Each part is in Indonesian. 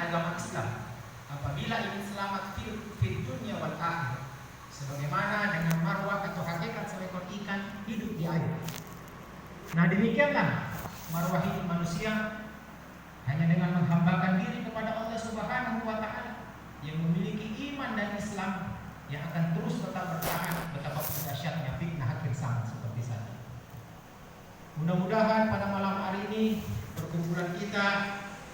agama Islam apabila ingin selamat fid dunya wal akhirah, sebagaimana dengan marwah atau hakikat seekor ikan hidup di air. Nah, demikianlah marwah hidup manusia hanya dengan menghambakan diri kepada Allah Subhanahu wa taala yang memiliki iman dan Islam yang akan terus tetap bertahan betapa dahsyatnya fitnah akhir zaman seperti saat ini. Mudah-mudahan pada malam hari ini perkumpulan kita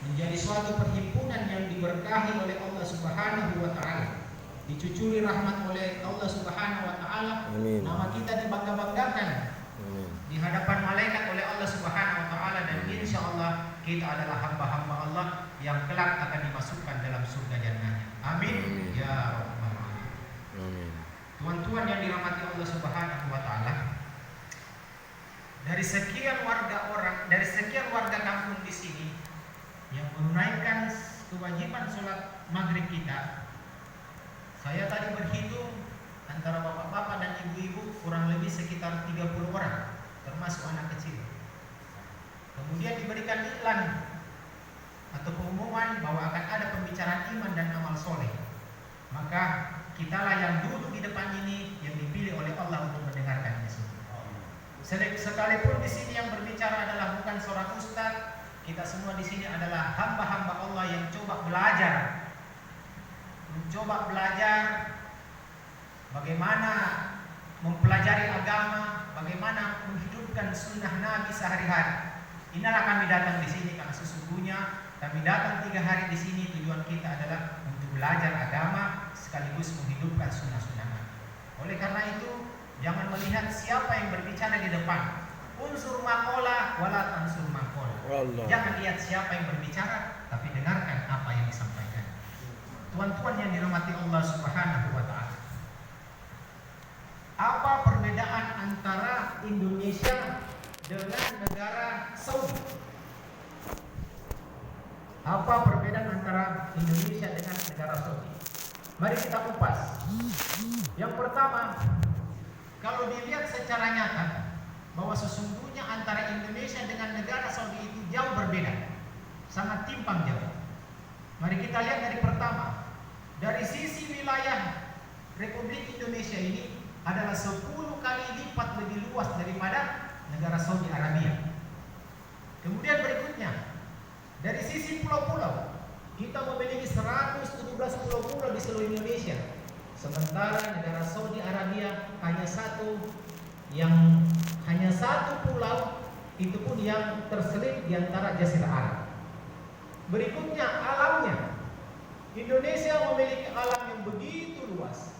menjadi suatu perhimpunan yang diberkahi oleh Allah Subhanahu wa taala, dicucuri rahmat oleh Allah Subhanahu wa taala. Nama kita dibangga-banggakan di hadapan malaikat oleh Allah Subhanahu wa taala, dan insyaallah kita adalah hamba-hamba Allah yang kelak akan dimasukkan dalam surga jannahnya. Amin. Ya rabbal alamin. Tuan-tuan yang dirahmati Allah Subhanahu wa taala, dari sekian warga kampung di sini yang menunaikan kewajiban sholat maghrib kita, saya tadi berhitung antara bapak-bapak dan ibu-ibu kurang lebih sekitar 30 orang, termasuk anak kecil. Kemudian diberikan iklan atau pengumuman bahwa akan ada pembicaraan iman dan amal soleh. Maka kitalah yang duduk di depan ini yang dipilih oleh Allah untuk mendengarkan ini. Sekalipun di sini yang berbicara adalah bukan seorang ustaz, kita semua di sini adalah hamba-hamba Allah yang mencoba belajar bagaimana mempelajari agama, bagaimana menghidupkan sunnah Nabi sehari-hari. Inilah kami datang di sini karena sesungguhnya kami datang 3 hari di sini, tujuan kita adalah untuk belajar agama sekaligus menghidupkan sunnah-sunnah Nabi. Oleh karena itu, jangan melihat siapa yang berbicara di depan. Unsur maqala wala tansur maqala. Jangan lihat siapa yang berbicara, tapi dengarkan apa yang disampaikan. Tuan-tuan yang dirahmati Allah Subhanahu wa taala, apa perbedaan antara Indonesia dengan negara Saudi? Apa perbedaan antara Indonesia dengan negara Saudi? Mari kita kupas. Yang pertama, kalau dilihat secara nyata bahwa sesungguhnya antara Indonesia dengan negara Saudi itu jauh berbeda, sangat timpang jauh. Mari kita lihat dari pertama, dari sisi wilayah Republik Indonesia ini adalah 10 kali lipat lebih luas daripada negara Saudi Arabia. Kemudian berikutnya, dari sisi pulau-pulau, kita memiliki 117 pulau-pulau di seluruh Indonesia. Sementara negara Saudi Arabia hanya satu pulau, itu pun yang terselip di antara Jazirah Arab. Berikutnya alamnya. Indonesia memiliki alam yang begitu luas.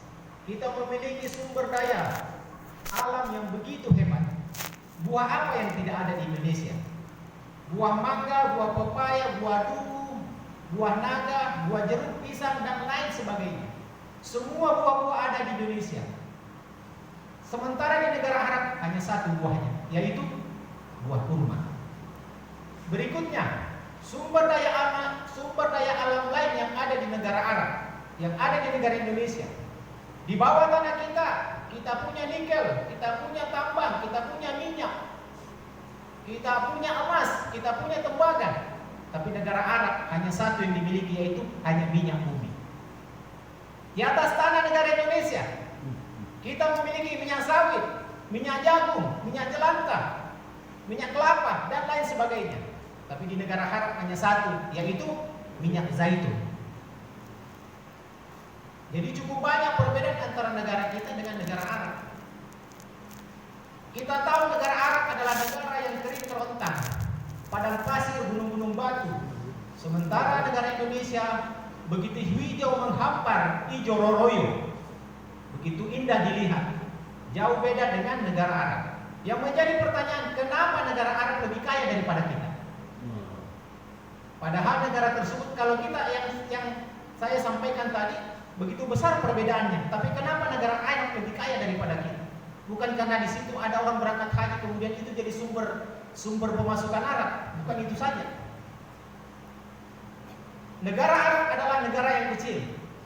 Kita memiliki sumber daya alam yang begitu hebat. Buah apa yang tidak ada di Indonesia? Buah mangga, buah pepaya, buah duku, buah naga, buah jeruk, pisang, dan lain sebagainya. Semua buah-buah ada di Indonesia. Sementara di negara Arab hanya satu buahnya, yaitu buah kurma. Berikutnya, sumber daya alam lain yang ada di negara Arab, yang ada di negara Indonesia. Di bawah tanah kita punya nikel, kita punya tambang, kita punya minyak, kita punya emas, kita punya tembaga. Tapi negara Arab hanya satu yang dimiliki, yaitu hanya minyak bumi. Di atas tanah negara Indonesia, kita memiliki minyak sawit, minyak jagung, minyak jelantah, minyak kelapa, dan lain sebagainya. Tapi di negara Arab hanya satu, yaitu minyak zaitun. Jadi cukup banyak perbedaan antara negara kita dengan negara Arab. Kita tahu negara Arab adalah negara yang kering kerontang, padang pasir, gunung-gunung batu. Sementara negara Indonesia begitu hijau menghampar, hijau roroyo, begitu indah dilihat. Jauh beda dengan negara Arab. Yang menjadi pertanyaan, kenapa negara Arab lebih kaya daripada kita? Padahal negara tersebut, kalau kita yang saya sampaikan tadi, begitu besar perbedaannya. Tapi kenapa negara Arab lebih kaya daripada kita? Bukan karena di situ ada orang berangkat haji kemudian itu jadi sumber pemasukan Arab. Bukan itu saja. Negara Arab adalah negara yang kecil,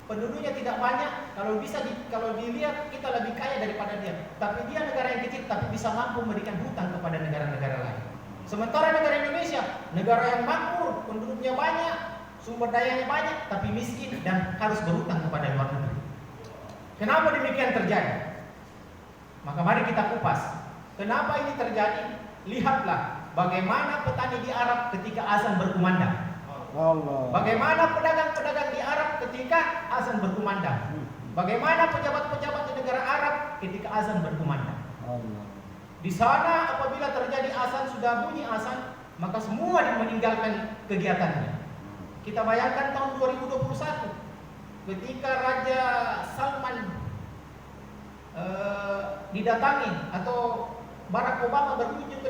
penduduknya tidak banyak. Kalau dilihat kita lebih kaya daripada dia. Tapi dia negara yang kecil, tapi bisa mampu memberikan hutang kepada negara-negara lain. Sementara negara Indonesia, negara yang makmur, penduduknya banyak, sumber dayanya banyak tapi miskin dan harus berhutang kepada luar negeri. Kenapa demikian terjadi? Maka mari kita kupas. Kenapa ini terjadi? Lihatlah bagaimana petani di Arab ketika azan berkumandang. Bagaimana pedagang-pedagang di Arab ketika azan berkumandang. Bagaimana pejabat-pejabat di negara Arab ketika azan berkumandang. Di sana apabila terjadi azan, sudah bunyi azan, maka semua meninggalkan kegiatannya. Kita bayangkan tahun 2021 ketika Raja Salman didatangi atau Barack Obama berkunjung ke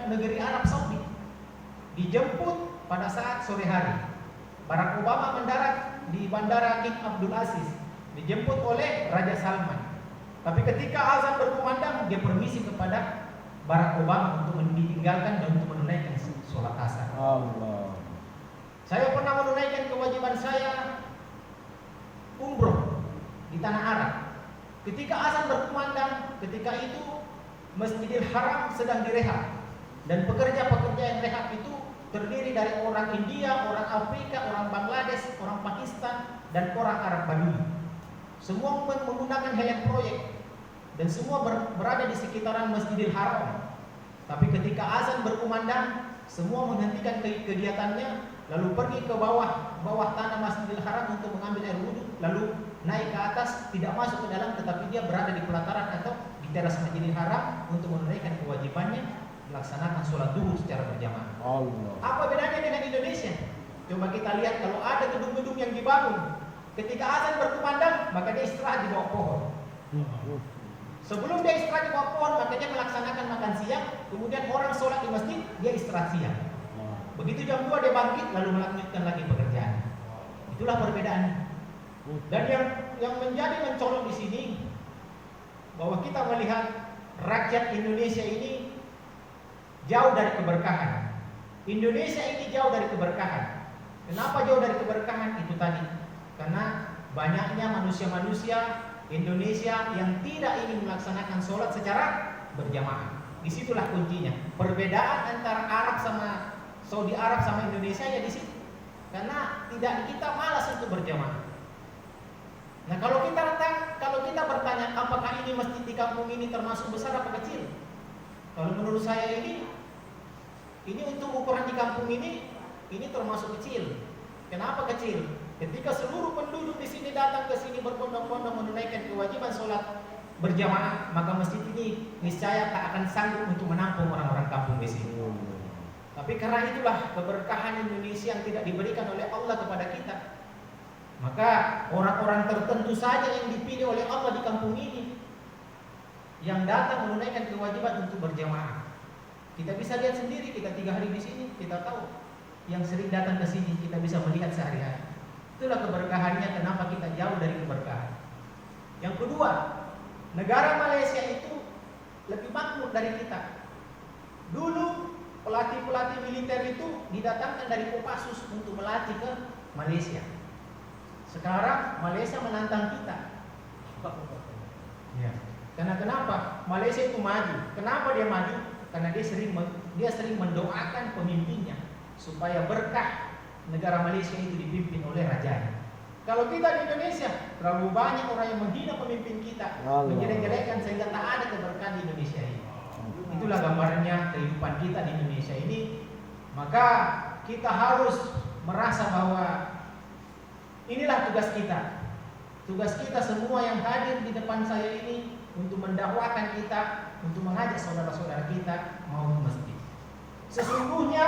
negeri Arab Saudi, dijemput pada saat sore hari. Barack Obama mendarat di Bandara King Abdul Aziz, dijemput oleh Raja Salman. Tapi ketika azan berkumandang, dia permisi kepada Barack Obama untuk ditinggalkan dan untuk menunaikan sholat asar. Saya pernah menunaikan kewajiban saya umroh di tanah Arab. Ketika azan berkumandang, ketika itu Masjidil Haram sedang direhab, dan pekerja-pekerja yang rehab itu terdiri dari orang India, orang Afrika, orang Bangladesh, orang Pakistan, dan orang Arab Badui. Semua menggunakan helm proyek dan semua berada di sekitaran Masjidil Haram. Tapi ketika azan berkumandang, semua menghentikan kegiatannya, lalu pergi ke bawah tanah Masjidil Haram untuk mengambil air wudhu, lalu naik ke atas, tidak masuk ke dalam, tetapi dia berada di pelataran atau di teras Masjidil Haram untuk menunaikan kewajibannya melaksanakan sholat duhur secara berjamaah. Apa bedanya dengan Indonesia? Coba kita lihat, kalau ada gedung-gedung yang dibangun, ketika azan berkumandang, maka dia istirahat di bawah pohon. Sebelum dia istirahat di bawah pohon, maka dia melaksanakan makan siang, kemudian orang sholat di masjid, dia istirahat siang. Begitu jam 2 dia bangkit, lalu melanjutkan lagi pekerjaan. Itulah perbedaannya. Dan yang menjadi mencolok di sini, bahwa kita melihat rakyat Indonesia ini jauh dari keberkahan. Indonesia ini jauh dari keberkahan. Kenapa jauh dari keberkahan? Itu tadi, karena banyaknya manusia-manusia Indonesia yang tidak ingin melaksanakan sholat secara berjamaah. Disitulah kuncinya. Perbedaan antara Arab sama Saudi Arab sama Indonesia ya di situ. Karena kita malas untuk berjamaah. Nah, kalau kita bertanya apakah ini masjid di kampung ini termasuk besar apa kecil? Kalau menurut saya ini untuk ukuran di kampung ini termasuk kecil. Kenapa kecil? Ketika seluruh penduduk di sini datang ke sini berbondong-bondong menunaikan kewajiban sholat berjamaah, maka masjid ini niscaya tak akan sanggup untuk menampung orang-orang kampung di sini. Tapi karena itulah keberkahan Indonesia yang tidak diberikan oleh Allah kepada kita, maka orang-orang tertentu saja yang dipilih oleh Allah di kampung ini yang datang menunaikan kewajiban untuk berjamaah. Kita bisa lihat sendiri, kita 3 hari di sini, kita tahu yang sering datang ke sini, kita bisa melihat sehari-hari. Itulah keberkahannya, kenapa kita jauh dari keberkahan. Yang kedua, negara Malaysia itu lebih makmur dari kita. Dulu pelatih-pelatih militer itu didatangkan dari Kopassus untuk melatih ke Malaysia. Sekarang Malaysia menantang kita. Ya. Karena kenapa? Malaysia itu maju. Kenapa dia maju? Karena dia sering mendoakan pemimpinnya supaya berkah negara Malaysia itu dipimpin oleh rajanya. Kalau kita di Indonesia, terlalu banyak orang yang menghina pemimpin kita, menjelek-jelekkan sehingga tak ada keberkahan di Indonesia ini. Itulah gambarnya kehidupan kita di Indonesia ini. Maka kita harus merasa bahwa inilah tugas kita. Tugas kita semua yang hadir di depan saya ini untuk mendakwakan kita, untuk mengajak saudara-saudara kita mau ke masjid. Sesungguhnya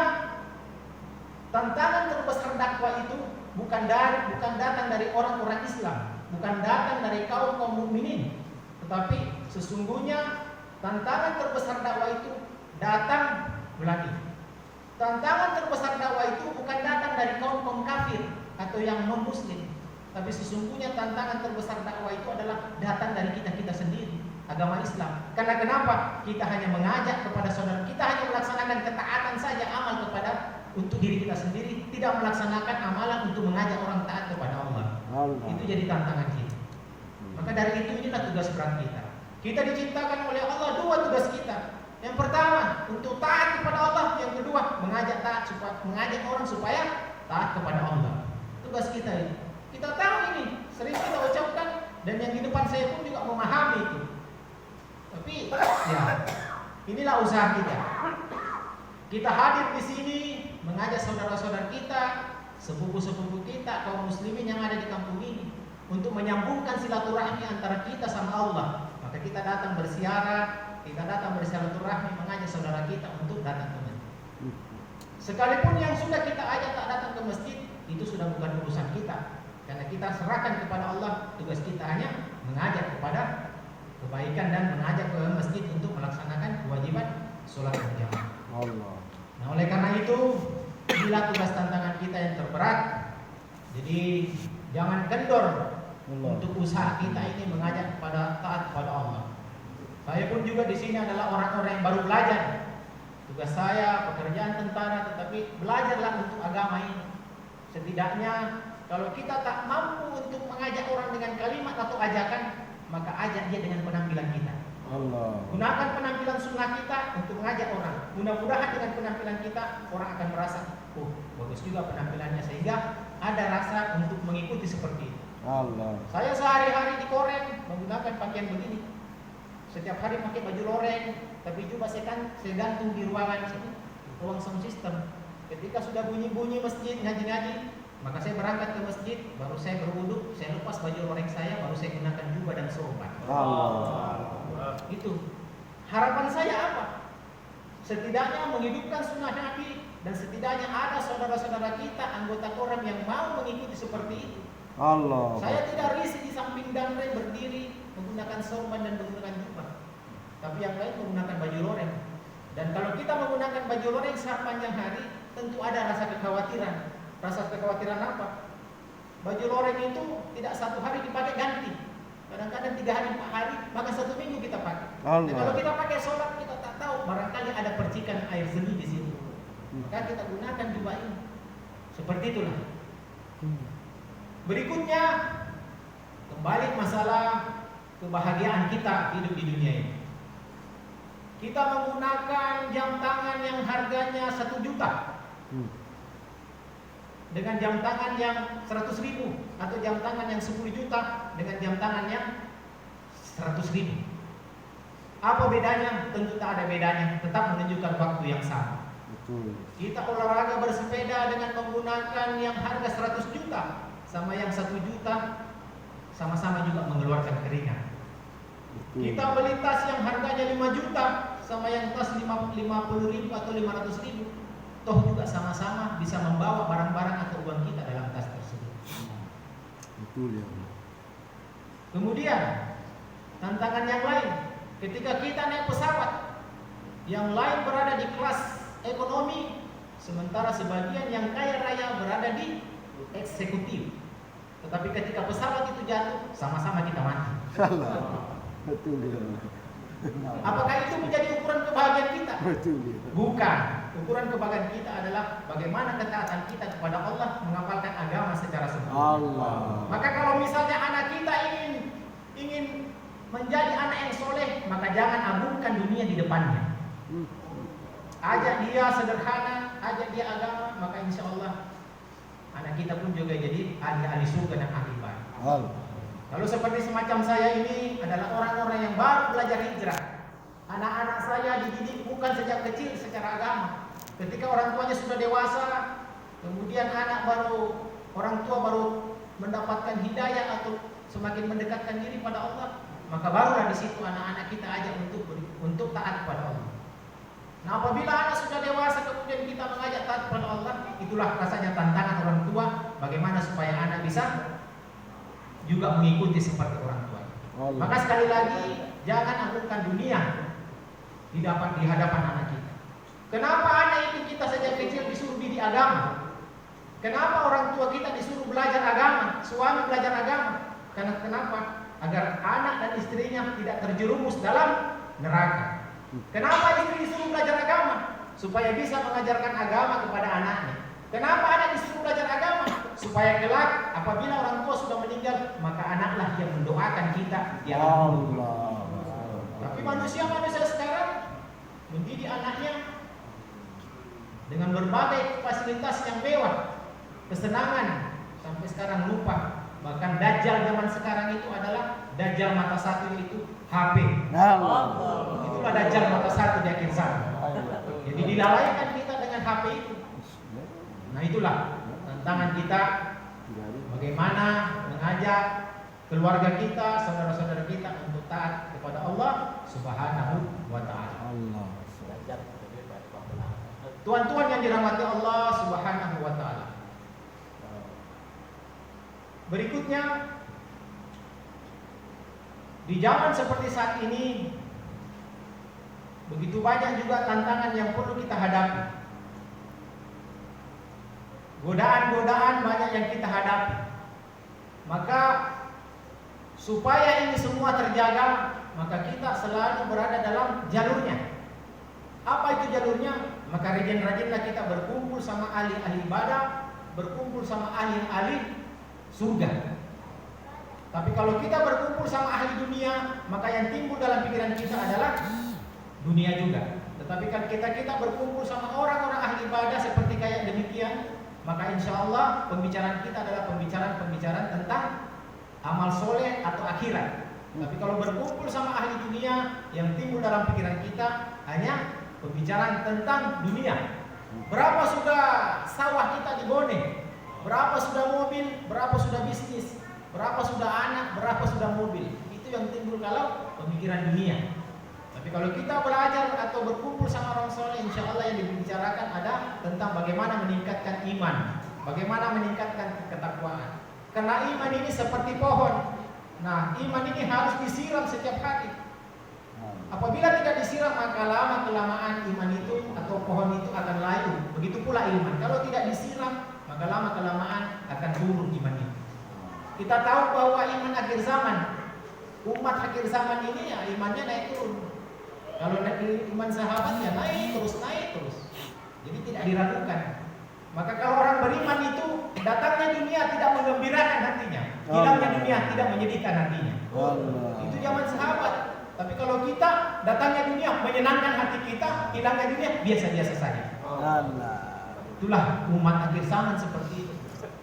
tantangan terbesar dakwah itu bukan datang dari orang-orang Islam, bukan datang dari kaum mukminin, tetapi sesungguhnya tantangan terbesar dakwah itu datang melalui. Tantangan terbesar dakwah itu bukan datang dari kaum kafir atau yang non muslim, tapi sesungguhnya tantangan terbesar dakwah itu adalah datang dari kita sendiri, agama Islam. Karena kenapa? Kita hanya mengajak kepada saudara, kita hanya melaksanakan ketaatan saja, amal kepada untuk diri kita sendiri, tidak melaksanakan amalan untuk mengajak orang taat kepada Allah. Itu jadi tantangan kita. Maka dari itu inilah tugas berat kita. Kita diciptakan oleh Allah 2 tugas kita. Yang pertama untuk taat kepada Allah, yang kedua mengajak orang supaya taat kepada Allah. Tugas kita ini. Kita tahu ini, sering kita ucapkan, dan yang di depan saya pun juga memahami itu. Tapi ya, inilah usaha kita. Kita hadir di sini mengajak saudara-saudara kita, sepupu-sepupu kita, kaum muslimin yang ada di kampung ini, untuk menyambungkan silaturahmi antara kita sama Allah. Maka kita datang bersiarah, kita datang bersilaturahmi, mengajak saudara kita untuk datang ke masjid. Sekalipun yang sudah kita ajak tak datang ke masjid, itu sudah bukan urusan kita. Karena kita serahkan kepada Allah, tugas kita hanya mengajak kepada kebaikan dan mengajak ke masjid untuk melaksanakan kewajiban sholat berjamaah. Allah. Nah, oleh karena itu, inilah tugas tantangan kita yang terberat. Jadi jangan kendor untuk usaha kita ini mengajak kepada taat kepada Allah. Saya pun juga di sini adalah orang-orang yang baru belajar. Tugas saya pekerjaan tentara, tetapi belajarlah untuk agama ini. Setidaknya kalau kita tak mampu untuk mengajak orang dengan kalimat atau ajakan, maka ajak dia dengan penampilan kita. Allah. Gunakan penampilan sunnah kita untuk mengajak orang. Mudah-mudahan dengan penampilan kita orang akan merasa, oh bagus juga penampilannya, sehingga ada rasa untuk mengikuti seperti itu. Allah. Saya sehari-hari di Koreng menggunakan pakaian begini. Setiap hari pakai baju loreng, tapi juga saya gantung di ruangan sini, ruang sound system. Ketika sudah bunyi-bunyi masjid ngaji-ngaji, maka saya berangkat ke masjid, baru saya berwuduk, saya lepas baju loreng saya, baru saya gunakan jubah dan sorban. Itu harapan saya apa? Setidaknya menghidupkan sunnah Nabi, dan setidaknya ada saudara-saudara kita, anggota Korem yang mau mengikuti seperti itu. Allah. Saya tidak risih di samping damre berdiri menggunakan sorban dan menggunakan jubah, tapi yang lain menggunakan baju loreng. Dan kalau kita menggunakan baju loreng sepanjang hari, tentu ada rasa kekhawatiran. Rasa kekhawatiran apa? Baju loreng itu tidak satu hari dipakai ganti. Kadang-kadang 3 hari, 4 hari, bahkan 1 minggu kita pakai. Dan kalau kita pakai sholat, kita tak tahu barangkali ada percikan air seni di situ. Maka kita gunakan jubah ini. Seperti itulah. Berikutnya, kembali masalah kebahagiaan kita hidup di dunia ini. Kita menggunakan jam tangan yang harganya 1 juta. Dengan jam tangan yang 100.000, atau jam tangan yang 10 juta dengan jam tangan yang 100.000. Apa bedanya? Tentu tak ada bedanya, tetap menunjukkan waktu yang sama. Betul. Kita olahraga bersepeda dengan menggunakan yang harga 100 juta sama yang 1 juta, sama-sama juga mengeluarkan keringat. Betul. Kita beli tas yang harganya 5 juta sama yang tas 50.000 atau 500.000, toh juga sama-sama bisa membawa barang-barang atau uang kita dalam tas tersebut. Betul ya. Kemudian tantangan yang lain, ketika kita naik pesawat, yang lain berada di kelas ekonomi, sementara sebagian yang kaya raya berada di eksekutif. Tetapi ketika pesawat itu jatuh, sama-sama kita mati. Betul ya. Apakah itu menjadi ukuran kebahagiaan kita? Betul. Bukan. Ukuran kebahagiaan kita adalah bagaimana ketaatan kita kepada Allah, mengamalkan agama secara sempurna. Maka kalau misalnya anak kita ingin menjadi anak yang soleh, maka jangan agungkan dunia di depannya. Ajak dia sederhana, ajak dia agama, maka insya Allah anak kita pun juga jadi ahli-ahli surga dan ahli baik. Kalau seperti semacam saya ini adalah orang-orang yang baru belajar hijrah. Anak-anak saya dididik bukan sejak kecil secara agama. Ketika orang tuanya sudah dewasa, kemudian orang tua baru mendapatkan hidayah atau semakin mendekatkan diri pada Allah, maka barulah di situ anak-anak kita ajak untuk taat kepada Allah. Nah, apabila anak sudah dewasa kemudian kita mengajak taat kepada Allah, itulah rasanya tantangan orang tua, bagaimana supaya anak bisa juga mengikuti seperti orang tua. Maka sekali lagi, jangan agungkan dunia di hadapan anak kita. Kenapa anak itu kita sejak kecil disuruh didik agama? Kenapa orang tua kita disuruh belajar agama, suami belajar agama? Karena kenapa? Agar anak dan istrinya tidak terjerumus dalam neraka. Kenapa istri disuruh belajar agama? Supaya bisa mengajarkan agama kepada anaknya. Kenapa anak disuruh belajar agama? Supaya kelak apabila orang tua sudah meninggal, maka anaklah yang mendoakan kita di alam kubur. Tapi manusia sekarang mendidik anaknya dengan berbagai fasilitas yang mewah. kesenangan sampai sekarang lupa. Bahkan dajjal zaman sekarang itu adalah dajjal mata satu, yaitu HP. Itulah dajjal mata satu di akhir zaman. Jadi dilalaikan kita dengan HP itu. Nah itulah tantangan kita, bagaimana mengajak keluarga kita, saudara-saudara kita untuk taat kepada Allah Subhanahu wa ta'ala. Tuan-tuan yang dirahmati Allah Subhanahu wa ta'ala. Berikutnya, di zaman seperti saat ini, begitu banyak juga tantangan yang perlu kita hadapi. Godaan-godaan banyak yang kita hadapi. Maka supaya ini semua terjaga, maka kita selalu berada dalam jalurnya. Apa itu jalurnya? Maka rajin-rajinlah kita berkumpul sama ahli-ahli ibadah, berkumpul sama ahli-ahli surga. Tapi kalau kita berkumpul sama ahli dunia, maka yang timbul dalam pikiran kita adalah dunia juga. Tetapi kan kita berkumpul sama orang-orang ahli ibadah seperti kayak demikian, maka insya Allah pembicaraan kita adalah pembicaraan tentang amal soleh atau akhirat. Tapi kalau berkumpul sama ahli dunia, yang timbul dalam pikiran kita hanya pembicaraan tentang dunia. Berapa sudah sawah kita di Bone? Berapa sudah mobil? Berapa sudah bisnis? Berapa sudah anak? Berapa sudah mobil? Itu yang timbul kalau pemikiran dunia. Tapi kalau kita belajar atau berkumpul sama orang soleh, insya Allah yang dibicarakan ada tentang bagaimana meningkatkan iman, bagaimana meningkatkan ketakwaan. Karena iman ini seperti pohon. Nah, iman ini harus disiram setiap hari. Apabila tidak disiram, maka lama-kelamaan iman itu atau pohon itu akan layu. Begitu pula iman. Kalau tidak disiram, maka lama-kelamaan akan turun iman itu. Kita tahu bahwa iman akhir zaman, umat akhir zaman ini ya imannya naik turun. Kalau iman sahabat ya naik terus. Jadi tidak diragukan. Maka kalau orang beriman itu datangnya dunia tidak menggembirakan hatinya, hilangnya dunia tidak menyedihkan hatinya. Itu zaman sahabat. Tapi kalau kita datangnya dunia menyenangkan hati kita, hilangnya dunia biasa-biasa saja. Itulah umat akhir zaman seperti itu.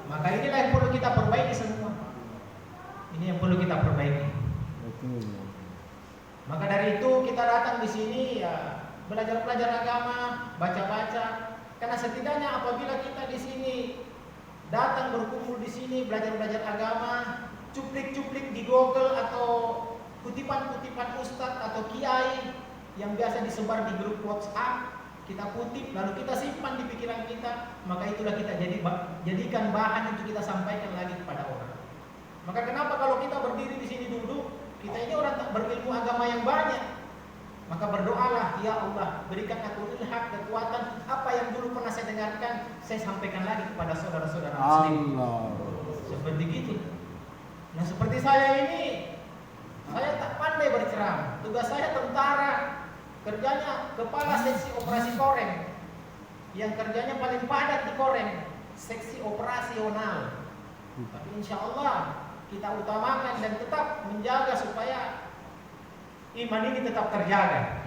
Maka inilah yang perlu kita perbaiki semua. Ini yang perlu kita perbaiki. Maka dari itu kita datang di sini ya belajar agama, baca-baca. Karena setidaknya apabila kita di sini datang berkumpul di sini belajar agama, cuplik-cuplik di Google atau kutipan-kutipan ustadz atau kiai yang biasa disebar di grup WhatsApp, kita kutip lalu kita simpan di pikiran kita, maka itulah kita jadikan bahan untuk kita sampaikan lagi kepada orang. Maka kenapa kalau kita berdiri di sini duduk, kita ini orang tak berilmu agama yang banyak, maka berdoalah, ya Allah berikan aku ilham, kekuatan, apa yang dulu pernah saya dengarkan saya sampaikan lagi kepada saudara-saudara muslim. Seperti gitu. Nah seperti saya ini, saya tak pandai berceramah. Tugas saya tentara, kerjanya kepala seksi operasi koreng, yang kerjanya paling padat di koreng, seksi operasional. Tapi insya Allah kita utamakan dan tetap menjaga supaya iman ini tetap terjaga.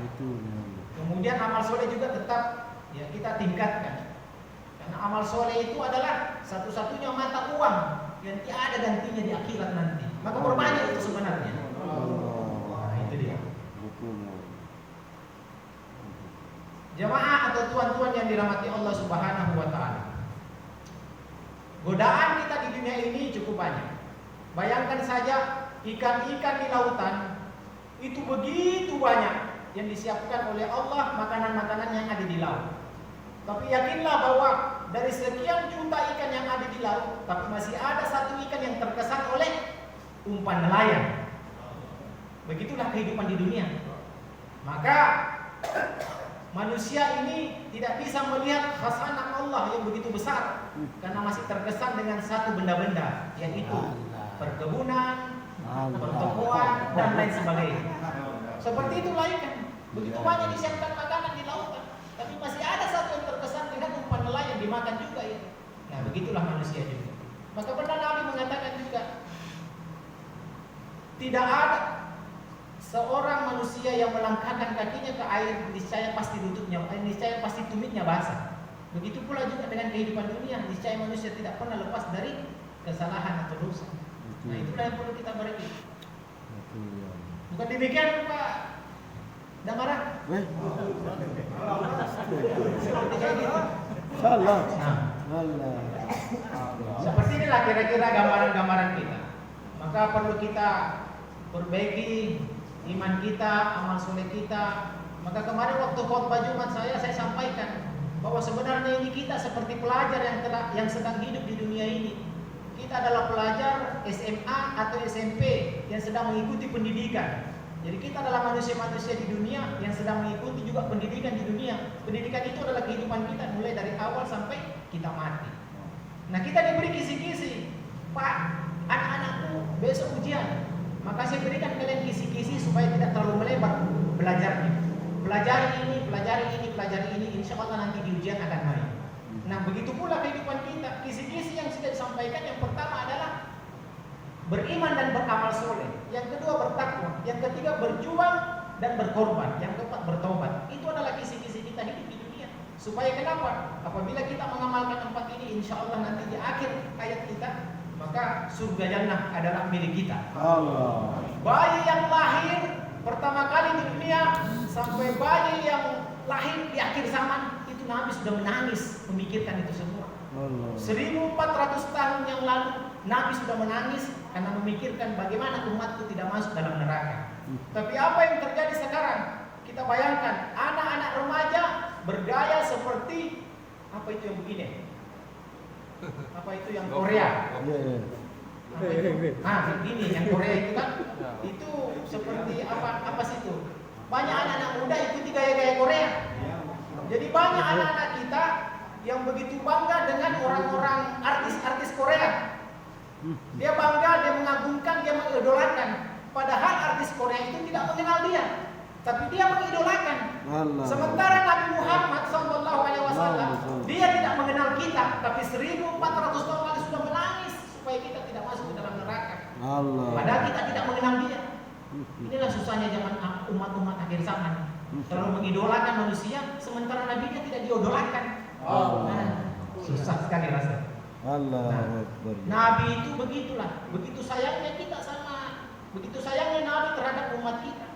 Kemudian amal soleh juga tetap ya kita tingkatkan. Karena amal soleh itu adalah satu-satunya mata uang yang tiada gantinya di akhirat nanti. Maka berbanyak itu sebenarnya. Nah, itu dia. Jamaah atau tuan-tuan yang dirahmati Allah Subhanahu wa ta'ala. Godaan kita di dunia ini cukup banyak. Bayangkan saja ikan-ikan di lautan itu begitu banyak yang disiapkan oleh Allah makanan-makanan yang ada di laut. Tapi yakinlah bahwa dari sekian juta ikan yang ada di laut, tapi masih ada satu ikan yang terkesan oleh umpan nelayan. Begitulah kehidupan di dunia. Maka manusia ini tidak bisa melihat khazanah Allah yang begitu besar karena masih terkesan dengan satu benda-benda, yaitu perkebunan, pertokoan dan lain sebagainya. Seperti itulah ikan. Begitu banyak disiapkan makanan di lautan, tapi masih ada satu yang terkesan dengan umpan nelayan dimakan juga ya. Nah begitulah manusia juga. Maka pernah Nabi mengatakan juga, tidak ada seorang manusia yang melangkahkan kakinya ke air niscaya pasti tumitnya basah. Begitu pula juga dengan kehidupan dunia, niscaya manusia tidak pernah lepas dari kesalahan atau dosa. Nah, itulah yang perlu kita berarti. Bukan demikian Pak Damara? Seperti kayak gitu. Salah. Seperti inilah kira-kira gambaran-gambaran kita. Maka perlu kita perbaiki iman kita, amal soleh kita. Maka kemarin waktu khotbah Jumat saya sampaikan bahwa sebenarnya ini kita seperti pelajar yang sedang hidup di dunia ini. Kita adalah pelajar SMA atau SMP yang sedang mengikuti pendidikan. Jadi kita adalah manusia-manusia di dunia yang sedang mengikuti juga pendidikan di dunia. Pendidikan itu adalah kehidupan kita mulai dari awal sampai kita mati. Nah, kita diberi kisi-kisi, Pak, anak-anakku besok ujian. Maka saya berikan kalian kisi-kisi supaya tidak terlalu melebar belajarnya. Pelajari ini, insya Allah nanti di ujian akan main. Nah, begitu pula kehidupan kita. Kisi-kisi yang sudah disampaikan, yang pertama adalah beriman dan beramal soleh. Yang kedua bertakwa. Yang ketiga berjuang dan berkorban. Yang keempat bertobat. Itu adalah kisi-kisi kita hidup di dunia. Supaya kenapa? Apabila kita mengamalkan empat ini, insya Allah nanti di akhir hayat kita, maka surga jannah adalah milik kita. Allah. Bayi yang lahir pertama kali di dunia sampai bayi yang lahir di akhir zaman, itu Nabi sudah menangis memikirkan itu semua. 1400 tahun yang lalu Nabi sudah menangis karena memikirkan bagaimana umatku tidak masuk dalam neraka. Tapi apa yang terjadi sekarang? Kita bayangkan anak-anak remaja bergaya seperti apa itu yang begini? Apa itu yang Korea? Apa itu? Begini yang Korea itu kan? Itu seperti apa sih itu? Banyak anak-anak muda ikuti gaya-gaya Korea. Jadi banyak anak-anak kita yang begitu bangga dengan orang-orang artis-artis Korea. Dia bangga, dia mengagungkan, dia mengidolakan. Padahal artis Korea itu tidak mengenal dia, tapi dia mengidolakan. Sementara Nabi Muhammad SAW, dia tidak mengenal kita, tapi 1400 tahun lalu sudah menangis supaya kita tidak masuk ke dalam neraka. Padahal kita tidak mengenal dia. Inilah susahnya zaman umat-umat akhir zaman. Terlalu mengidolakan manusia, sementara Nabi-nya tidak diidolakan. Susah sekali rasanya. Nabi itu begitulah, begitu sayangnya kita sama, begitu sayangnya Nabi terhadap umat kita.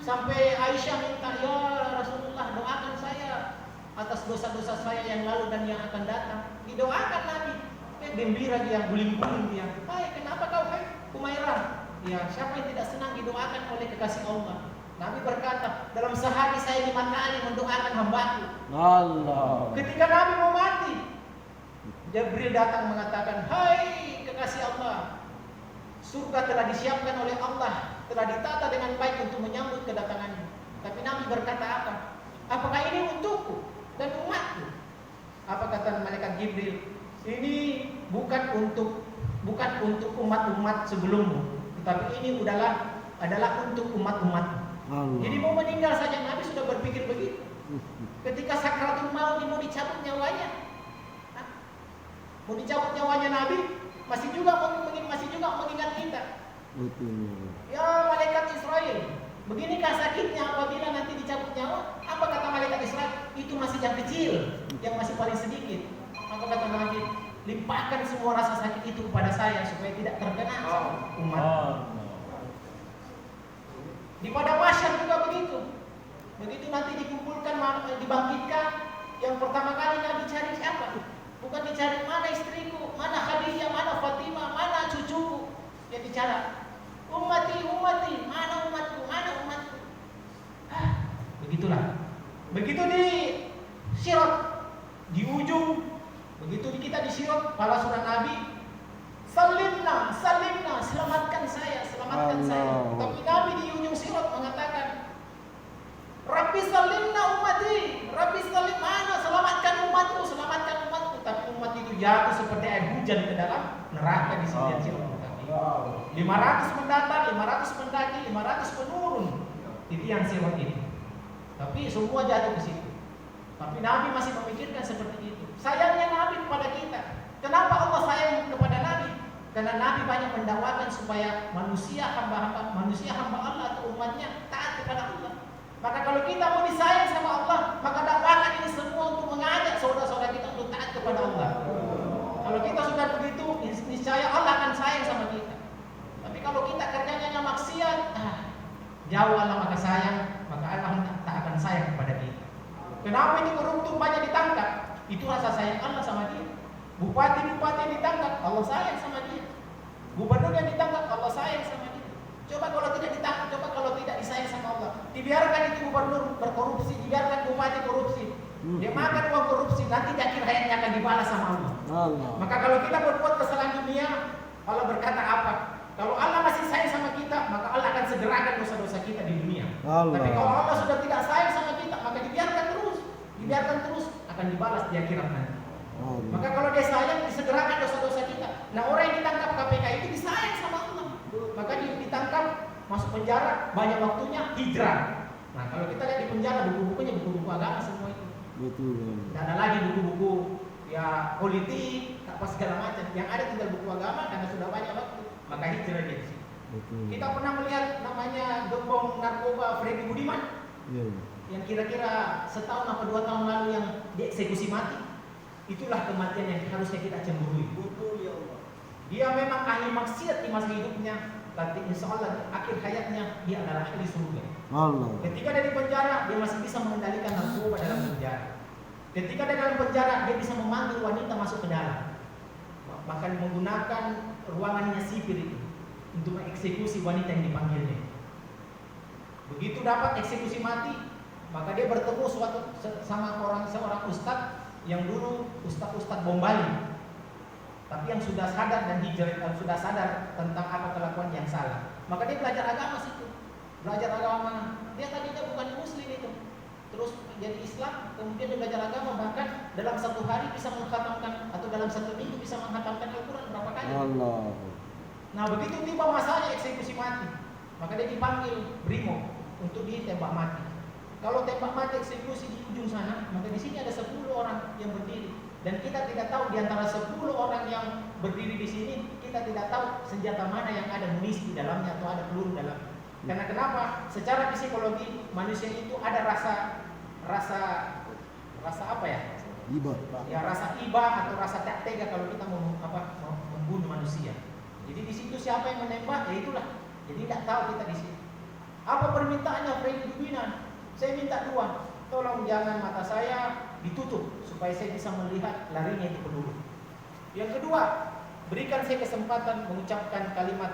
Sampai Aisyah minta, ya Rasulullah doakan saya atas dosa-dosa saya yang lalu dan yang akan datang. Didoakan Nabi, gembira dia, guling-guling dia. Hai, kenapa kau Humairah? Ya, siapa yang tidak senang didoakan oleh kekasih Allah? Nabi berkata, dalam sehari saya 5 kali mendoakan hambaku. Ketika Nabi mau mati, Jibril datang mengatakan, hai kekasih Allah, surga telah disiapkan oleh Allah, telah ditata dengan baik untuk menyambut kedatanganmu. Tapi Nabi berkata apa? Apakah ini untukku dan umatku? Apa kata malaikat Jibril? Ini bukan untuk umat-umat sebelummu, tetapi ini adalah untuk umat-umatmu. Jadi mau meninggal saja Nabi sudah berpikir begitu. Ketika sakratul maut mau dicabut nyawanya, Nabi masih juga mengingat kita. Ya malaikat Israel, beginikah sakitnya apabila nanti dicabut nyawa? Apa kata malaikat Israel? Itu masih yang kecil, yang masih paling sedikit. Apa kata Nabi? Limpahkan semua rasa sakit itu kepada saya supaya tidak terkena umat. Di pada masyarakat juga begitu. Begitu nanti dikumpulkan, dibangkitkan, yang pertama kali Nabi cari siapa? Bukan dicari mana istriku, mana Khadijah, mana Fatimah, mana cucuku. Yang dicari ummati, mana umatku. Begitulah. Begitu di Sirat, di ujung, begitu kita di Sirat, para surah Nabi, salimna, selamatkan saya. Tapi Nabi di ujung Sirat mengatakan, Rabbi salimna ummati, mana selamatkan umatku. Tapi umat itu jatuh seperti air hujan ke dalam neraka di sini. 500 mendatar, 500 mendaki, 500 menurun. Itu yang Sirat ini. Tapi semua jatuh ke situ. Tapi Nabi masih memikirkan seperti itu. Sayangnya Nabi kepada kita. Kenapa Allah sayang kepada Nabi? Karena Nabi banyak mendakwakan supaya manusia hamba Allah atau umatnya taat kepada Allah. Maka kalau kita mau disayang sama Allah, maka dakwahkan ini semua untuk mengajak saudara-saudara kita untuk taat kepada Allah. Kalau kita sudah begitu, niscaya Allah akan sayang sama kita. Tapi kalau kita kerjanya maksiat, jauh Allah maka sayang, maka Allah tak akan sayang kepada kita. Kenapa ini koruptor banyak ditangkap? Itu rasa sayang Allah sama dia. Bupati-bupati yang ditangkap, Allah sayang sama dia. Gubernur yang ditangkap, Allah sayang sama dia. Coba kalau tidak ditangkap, coba kalau tidak disayang sama Allah. Dibiarkan itu gubernur berkorupsi, dibiarkan bupati korupsi. Dia makan uang korupsi, nanti di akhir hayatnya akan dibalas sama Allah. Maka kalau kita berbuat kesalahan dunia, Allah berkata apa? Kalau Allah masih sayang sama kita, maka Allah akan segerakan dosa-dosa kita di dunia. Tapi kalau Allah sudah tidak sayang sama kita, maka dibiarkan terus akan dibalas di akhirat nanti. Maka kalau dia sayang, disegerakan dosa-dosa kita. Nah, orang yang ditangkap KPK itu disayang sama Allah. Maka dia ditangkap, masuk penjara, banyak waktunya hijrah. Nah, kalau kita lihat di penjara buku-bukunya buku-buku agama semua itu. Betul. Tidak ada lagi buku-buku ya politik, apa segala macam. Yang ada tinggal buku agama karena sudah banyak waktu. Maka hijrah dia di sini. Kita pernah melihat namanya gembong narkoba Freddy Budiman. Yang kira-kira setahun atau 2 tahun lalu yang dieksekusi mati. Itulah kematian yang harusnya kita cemburui. Betul ya Allah. Dia memang ahli maksiat di masa hidupnya, tapi insya Allah di akhir hayatnya dia adalah ahli surga. Allah. Ketika dia di penjara, dia masih bisa mengendalikan narkoba dalam penjara. Ketika dia dalam penjara, dia bisa memanggil wanita masuk ke dalam. Bahkan menggunakan ruangannya sipir itu untuk mengeksekusi wanita yang dipanggilnya. Begitu dapat eksekusi mati, maka dia bertemu sama seorang ustadz yang dulu ustadz bom Bali, tapi yang sudah sadar dan hijrah, sudah sadar tentang apa kelakuan yang salah. Maka dia belajar agama situ, belajar agama. Dia tadinya bukan muslim itu, terus jadi Islam, kemudian dia belajar agama, bahkan dalam 1 hari bisa menghatamkan atau dalam 1 minggu bisa menghatamkan Al-Quran berapa kali. Allah. Nah begitu tiba masanya eksekusi mati, maka dia dipanggil Brimo untuk ditembak mati. Kalau tembak mati eksekusi di ujung sana, maka di sini ada 10 orang yang berdiri. Dan kita tidak tahu di antara 10 orang yang berdiri di sini, kita tidak tahu senjata mana yang ada munisi di dalamnya atau ada peluru dalam. Karena kenapa? Secara psikologi manusia itu ada rasa apa ya? Iba. Ya rasa iba atau rasa tak tega kalau kita mau membunuh manusia. Jadi di situ siapa yang menembak, ya itulah. Jadi tidak tahu kita di sini. Apa permintaannya Freddy Budiman? Saya minta 2, tolong jangan mata saya ditutup supaya saya bisa melihat larinya itu peluru. Yang kedua, berikan saya kesempatan mengucapkan kalimat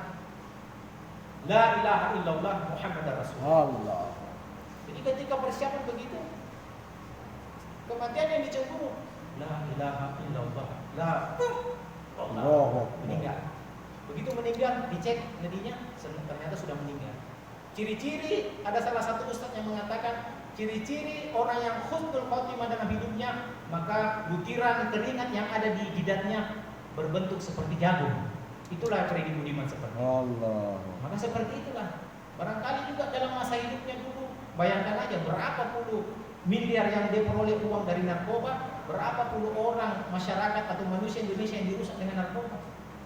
La ilaha illallah Muhammadar Rasulullah. Jadi ketika persiapan begitu, kematian yang dicemburu La ilaha illallah Allah meninggal. Begitu meninggal, dicek nadinya, ternyata sudah meninggal. Ciri-ciri, ada salah satu ustaz yang mengatakan ciri-ciri orang yang husnul khotimah dalam hidupnya, maka butiran keringat yang ada di jidatnya berbentuk seperti jagung. Itulah Freddy Budiman seperti itu. Allah. Maka seperti itulah. Barangkali juga dalam masa hidupnya dulu, bayangkan aja berapa puluh miliar yang dia peroleh uang dari narkoba, berapa puluh orang masyarakat atau manusia Indonesia yang dirusak dengan narkoba.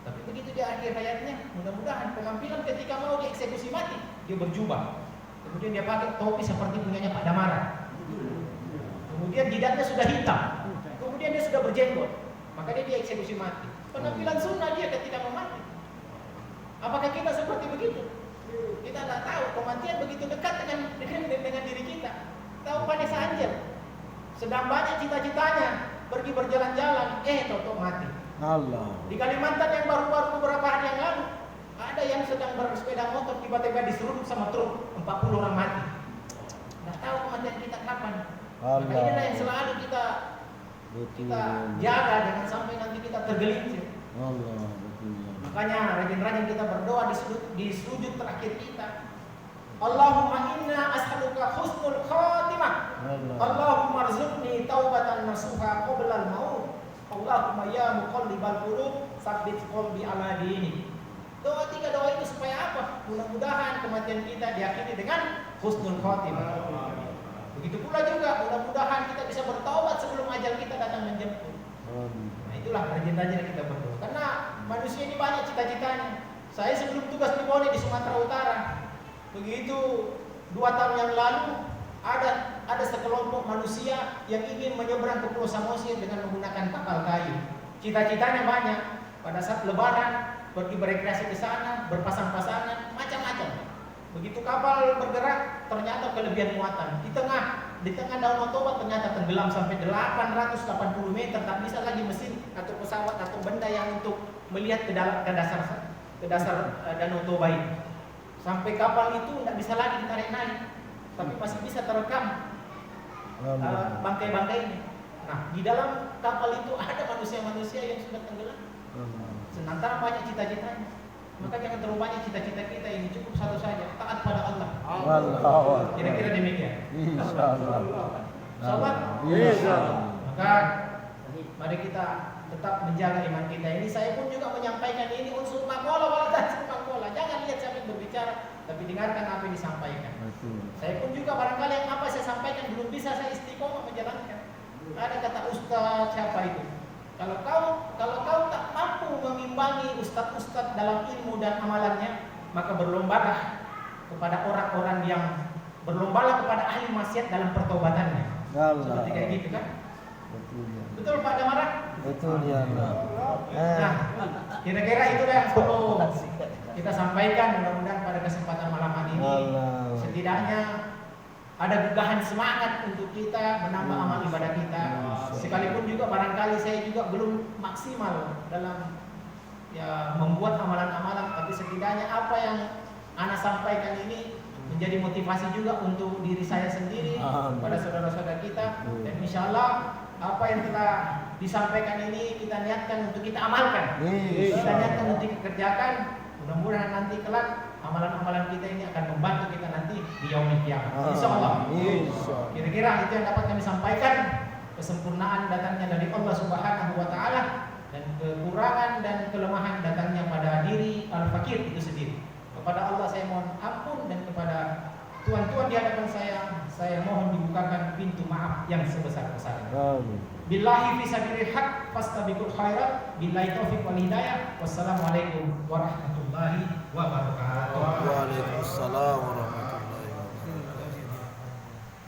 Tapi begitu di akhir hayatnya, mudah-mudahan penampilan ketika mau dieksekusi mati, dia berjubah. Kemudian dia pakai topi seperti punyanya Pak Damara. Kemudian jidatnya sudah hitam. Kemudian dia sudah berjenggot. Maka dia dieksekusi mati. Penampilan sunnah dia ketika mau mati. Apakah kita seperti begitu? Kita tidak tahu. Kematian begitu dekat dengan diri kita. Tahu Vanessa Angel, sedang banyak cita-citanya pergi berjalan-jalan, tahu mati. Allah. Di Kalimantan yang baru-baru beberapa hari yang lalu, ada yang sedang bersepeda motor tiba-tiba diseruduk sama truk, 40 orang mati. Nggak tahu kematian kita kapan. Maka inilah yang selalu kita jaga, jangan sampai nanti kita tergelincir. Allah, betul. Makanya rajin-rajin kita berdoa di sujud terakhir kita. Allahumma inna as'aluka husnul khatimah. Allahumma arzuqni taubatan nasuha qabla al-maut. Allahumma ya muqallibal qulub tsabbit qalbi ala dinik. Doa 3 doa itu supaya apa? Mudah-mudahan kematian kita diakhiri dengan husnul khatimah. Begitu pula juga mudah-mudahan kita bisa bertaubat sebelum ajal kita datang menjemput. Nah, itulah rajin-rajin kita berdoa. Karena manusia ini banyak cita-citanya. Saya sebelum tugas di Bone di Sumatera Utara, begitu 2 tahun yang lalu ada sekelompok manusia yang ingin menyeberang ke Pulau Samosir dengan menggunakan kapal kayu. Cita-citanya banyak. Pada saat Lebaran pergi berekreasi ke sana, berpasang-pasangan, macam-macam. Begitu kapal bergerak, ternyata kelebihan muatan. Di tengah Danau Toba ternyata tenggelam sampai 880 meter, tak bisa lagi mesin atau pesawat atau benda yang untuk melihat ke dasar Danau Toba ini. Sampai kapal itu tidak bisa lagi ditarik naik, tapi masih bisa terekam bangkai-bangkai ini. Nah, di dalam kapal itu ada manusia-manusia yang sudah tenggelam. Sementara banyak cita-citanya. Maka jangan terlalu banyak cita-cita kita ini, cukup satu saja, taat pada Allah. Kira-kira demikian. Insyaallah. Sahabat, maka mari kita tetap menjaga iman kita ini. Saya pun juga menyampaikan ini unsur makola wala tansur makola. Jangan lihat saya berbicara, tapi dengarkan apa yang disampaikan. Saya pun juga barangkali yang apa saya sampaikan belum bisa saya istiqomah menjalankan. Ada kata ustaz siapa itu? Kalau kau tak mampu mengimbangi ustaz-ustaz dalam ilmu dan amalannya, maka berlombalah kepada orang-orang yang berlombalah kepada ahli maksiat dalam pertobatannya. Seperti kayak gitu kan? Betul Pak Damarak? Betul ya Allah. Nah, kira-kira itu yang perlu kita sampaikan. Mudah-mudahan pada kesempatan malam hari ini setidaknya ada gugahan semangat untuk kita menambah amal ibadah kita. Sekalipun juga barangkali saya juga belum maksimal dalam membuat amalan-amalan, tapi setidaknya apa yang Ana sampaikan ini menjadi motivasi juga untuk diri saya sendiri, pada saudara-saudara kita, dan insya Allah apa yang telah disampaikan ini kita niatkan untuk kita amalkan, kita niatkan untuk kita kerjakan. Mudah-mudahan nanti kelak amalan-amalan kita ini akan membantu kita nanti di yaumil qiyamah. Insyaallah. Kira-kira itu yang dapat kami sampaikan. Kesempurnaan datangnya dari Allah Subhanahu wa taala, dan kekurangan dan kelemahan datangnya pada diri al-fakir itu sendiri. Kepada Allah saya mohon ampun, dan kepada tuan-tuan di hadapan saya mohon dibukakan pintu maaf yang sebesar-besarnya. Billahi fi sabilil haq fastabiqul khairat. Billahi taufiq wal hidayah. Wassalamualaikum warahmatullahi wabarakatuh. Waalaikumsalam.